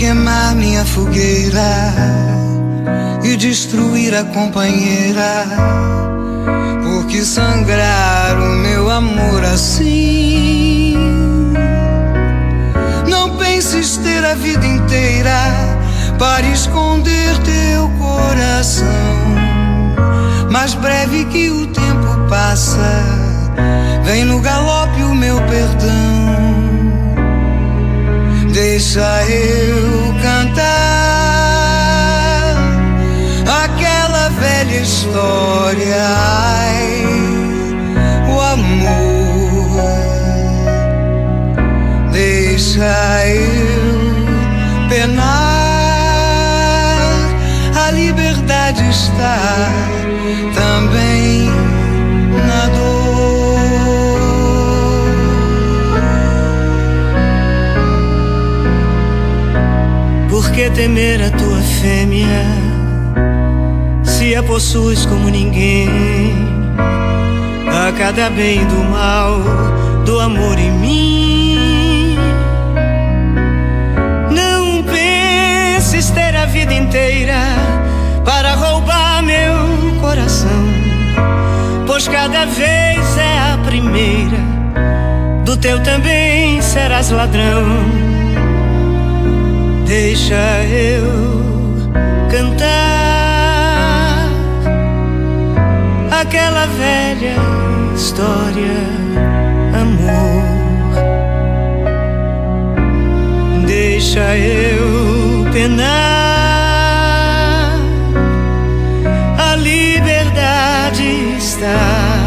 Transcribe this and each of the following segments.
queimar minha fogueira e destruir a companheira. Por que sangrar o meu amor assim? Não penses ter a vida inteira para esconder teu coração. Mais breve que o tempo passa, vem no galope o meu perdão. Deixa eu cantar aquela velha história. Ai, o amor. Deixa eu penar. A liberdade está também na dor. Por que temer a tua fêmea, se a possuis como ninguém? A cada bem e do mal, do amor em mim. Não penses ter a vida inteira para roubar meu coração, pois cada vez é a primeira, do teu também serás ladrão. Deixa eu cantar aquela velha história, amor. Deixa eu penar. A liberdade está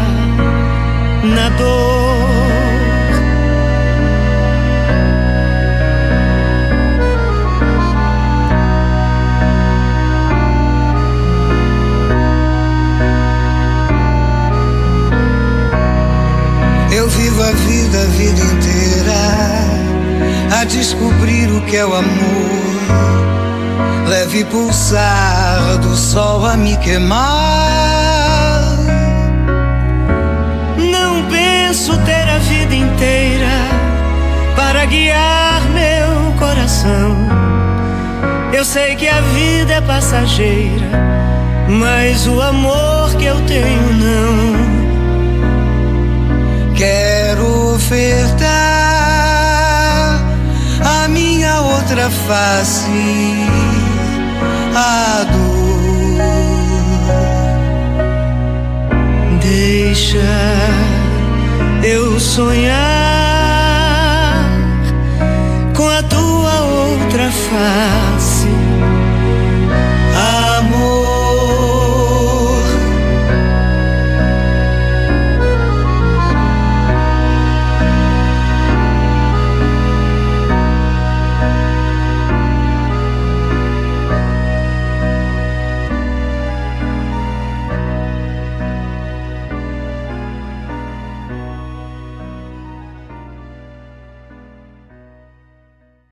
na dor. Eu vivo a vida inteira a descobrir o que é o amor. Leve pulsar do sol a me queimar. Não penso ter a vida inteira para guiar meu coração. Eu sei que a vida é passageira, mas o amor que eu tenho não. Quero ofertar a minha outra face, a dor. Deixa eu sonhar